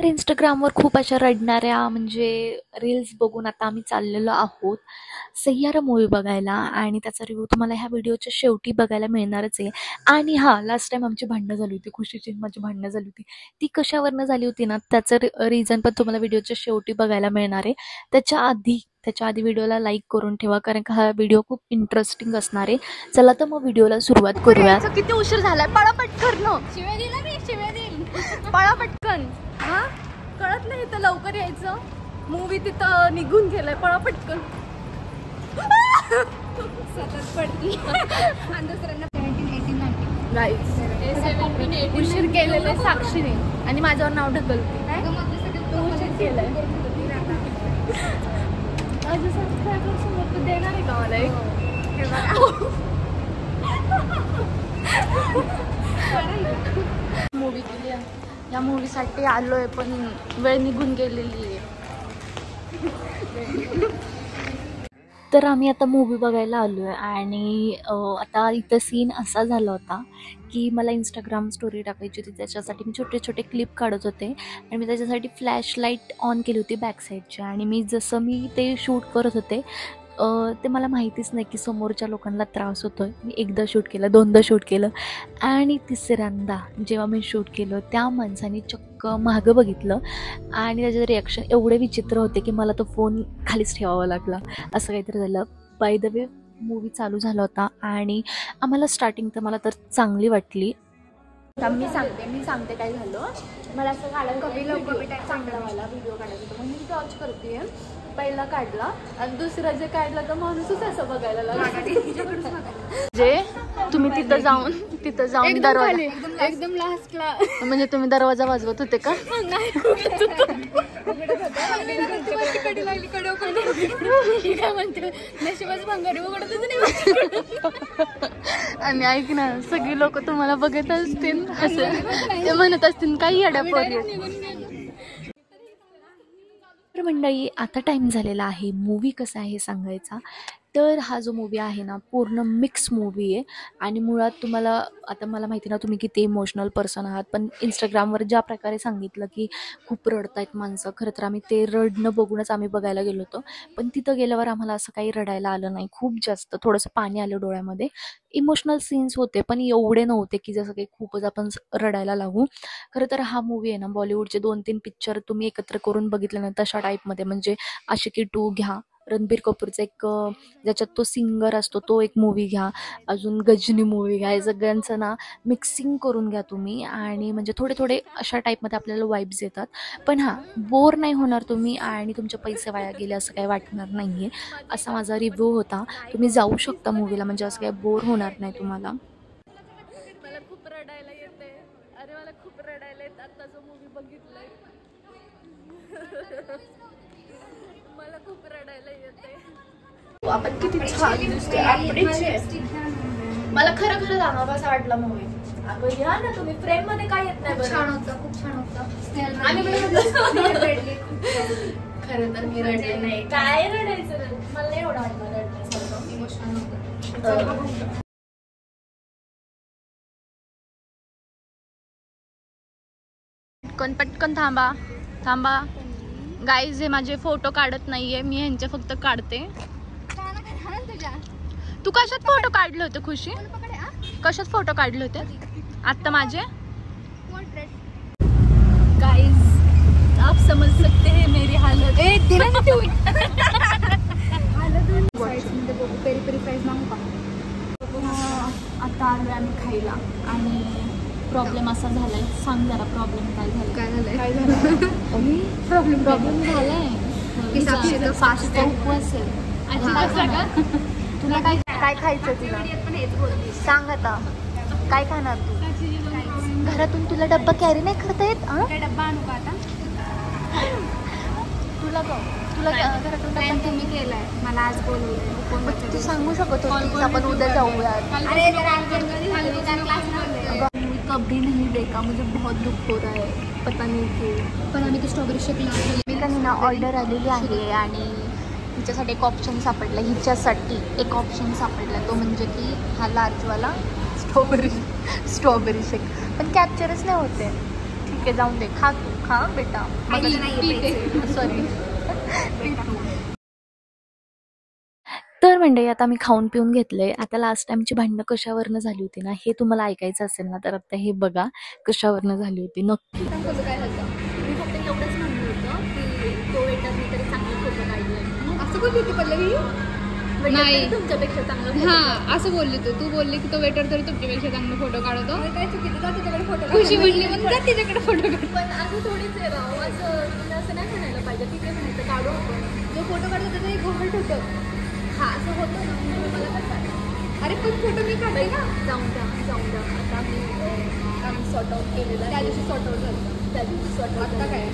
इंस्टाग्रामवर खूप अशा रडणाऱ्या म्हणजे रील्स बघून आता आम्ही चाललेलो आहोत सह्यारा मूवी बघायला आणि त्याचा रिव्ह्यू तुम्हाला ह्या व्हिडिओच्या शेवटी बघायला मिळणारच आहे. आणि हां, लास्ट टाइम आमची भांडणं झाली होती, खुशीची माझी भांडणं झाली होती. ती कशावरनं झाली होती ना, त्याचं रिझन पण तुम्हाला व्हिडिओच्या शेवटी बघायला मिळणार आहे. त्याच्या आधी व्हिडिओला लाईक करून ठेवा, कारण का हा व्हिडिओ खूप इंटरेस्टिंग असणार आहे. चला तर मग व्हिडिओला सुरुवात करूया. किती उशीर झालाय, पळा पटकन. शिव्या दिला रे, शिव्या देईल. पळा पटकन. हा, कळत नाही तर लवकर यायचं. मूवी तिथं निघून गेलाय, पळा पटकन. सतत पडती आणि दुसऱ्यांना 17, 18, 19 उशीर केलेले साक्षीने आणि माझ्यावर नाव ढकलते. तू उशीर केलाय. माझे सबस्क्रायबर समोर तू देणार आहे का मला एक? मूवी केली आहे, या मूवीसाठी आलोय पण वेळ निघून गेलेली आहे. तर आम्ही आता मूवी बघायला आलो आहे आणि आता इथं सीन असा झाला होता की मला इंस्टाग्राम स्टोरी टाकायची होती. त्याच्यासाठी मी छोटे छोटे क्लिप काढत होते आणि मी त्याच्यासाठी फ्लॅश लाईट ऑन केली होती बॅक साईडची. आणि मी ते शूट करत होते ते मला माहितीच नाही की समोरच्या लोकांना त्रास होतो आहे. मी एकदा शूट केलं, दोनदा शूट केलं आणि तिसऱ्यांदा जेव्हा मी शूट केलं त्या माणसाने चक्क मागं बघितलं आणि त्याचे रिॲक्शन एवढे विचित्र होते की मला तो फोन खालीच ठेवावा लागला. असं काहीतरी झालं. बाय द वे मूवी चालू झाला होता आणि आम्हाला स्टार्टिंग तर मला तर चांगली वाटली. मी सांगते काय झालं. मला असं काढायला चांगला मला व्हिडिओ काढायचा होता म्हणून मी टॉर्च करते. पहिला काढला आणि दुसरा जे काढला तर माणूसच असं बघायला लागला. जे तुम्ही तिथं जाऊन दरवाजा एकदम लास्टला म्हणजे तुम्ही दरवाजा वाजवत होते का? आणि ऐक ना, सगळी लोक तुम्हाला बघत असतील, असं ते म्हणत असतील काही येड्या. तर मंडळी, आता टाईम झालेला आहे मूवी कसा आहे सांगायचा. तर हा जो मूवी आहे ना पूर्ण मिक्स मूवी आहे आणि मुळात तुम्हाला आता मला माहिती ना तुम्ही किती इमोशनल पर्सन आहात, पण इंस्टाग्रामवर ज्या प्रकारे सांगितलं की खूप रडतायत माणसं, खरं तर आम्ही ते रडणं बघूनच आम्ही बघायला गेलो होतो. पण तिथं गेल्यावर आम्हाला असं काही रडायला आलं नाही. खूप जास्त थोडंसं पाणी आलं डोळ्यामध्ये. इमोशनल सीन्स होते पण एवढे नव्हते की जसं काही खूपच आपण रडायला लागू. खरं तर हा मूवी आहे ना बॉलिवूडचे 2-3 पिक्चर तुम्ही एकत्र करून बघितले ना तशा टाईपमध्ये, म्हणजे आशिकी 2 घ्या, रणबीर कपूरचा एक ज्याच्यात तो सिंगर असतो तो एक मूवी घ्या, अजून गजनी मूवी घ्या, हे सगळ्यांचं ना मिक्सिंग करून घ्या तुम्ही आणि म्हणजे थोडे थोडे अशा टाईपमध्ये आपल्याला वाईब्स येतात. पण हां, बोर नाही होणार तुम्ही आणि तुमचे पैसे वाया गेले असं काही वाटणार नाही आहे. असा माझा रिव्ह्यू होता. तुम्ही जाऊ शकता मूवीला, म्हणजे असं काही बोर होणार नाही तुम्हाला. मला खूप रडायला येते. अरे मला खूप रडायला येत आता जो मूवी बघितलाय. मला खूप रडायला येते. आपण किती छान दिसते आपलीच. मला खरं सांगा कसा वाटला मूवी. अगं या ना तुम्ही, फ्रेम मध्ये काय येत नाही. छान होतं, खूप छान होतं. आणि खरं तर मी रडले नाही. काय रडायचं, मला नाही एवढं वाटलं रडण्यासारखं. इमोशनल होतं. पटकन थांबा गाईज, हे माझे फोटो काढत नाहीये, मी ह्यांचे फक्त काढते. तू कशात फोटो काढले होते खुशी? कशात फोटो काढले होते आता माझे? गाइस, आप समझ सकते हैं मेरी हालत. पेरी पेरी फ्राईज मागू का? आता आलोय आम्ही खायला आणि प्रॉब्लेम असा झालाय. सांग जरा प्रॉब्लेम काय झालाय? प्रॉब्लेम झालाय की साक्षीचा फास्ट उपवास आहे. तुला काय खायचं? तुला सांग आता काय खाणार तू? घरातून तुला डब्बा कॅरी नाही करता येत? डब्बा आणू का आता? तुला घरातून डब्बा तुम्ही केलाय, मला आज बोलवलंय. तू सांगू शकत होतीस आपण उद्या जाऊयात. कभी नहीं देखा, मुझे बहुत दुख हो रहा है, पता नहीं क्यों. पण आम्ही ती स्ट्रॉबेरी शेक लावली. मी त्यांना ऑर्डर आलेली आहे आणि हिच्यासाठी एक ऑप्शन सापडला, हिच्यासाठी एक ऑप्शन सापडला, तो म्हणजे की हा लार्जवाला स्ट्रॉबेरी शेक. पण कॅप्चरच नाही होते. ठीक आहे, जाऊन दे, खा तू, खा बेटा. सॉरी. तर मंडळी, आता मी खाऊन पिऊन घेतलंय. आता लास्ट टाइमची भांडणं कशावरनं झाली होती ना, हे तुम्हाला ऐकायचं असेल ना, तर आता हे बघा कशावरनं झाली होती नक्की. काय झालं? मी फक्त एवढंच म्हणलं होतं की तो वेटरने तरी चांगले फोटो काढले. असं बोलली होती पल्लवी? नाही, तुमच्यापेक्षा चांगलं. हां, असं बोलली तू बोलली की तो वेटर तरी तुमच्यापेक्षा चांगले फोटो काढतो. काय चुकीचं, जा तिच्याकडे फोटो. खुशी म्हणली मग जा तिच्याकडे फोटो काढ. पण असं थोडीच आहे राव, असं नाही म्हणायला पाहिजे. ठीक आहे म्हणायचं, काढू आपण. जो फोटो काढतो त्याचं एक घोंगट होतं. हां, असं होतं ना, म्हणजे मला कसं. अरे पण फोटो मी काढते ना. जाऊन द्या आता मी सॉर्ट आउट केलेला. त्या दिवशी सॉर्ट आउट झालं, त्या दिवशी सॉर्ट आउट. आता काय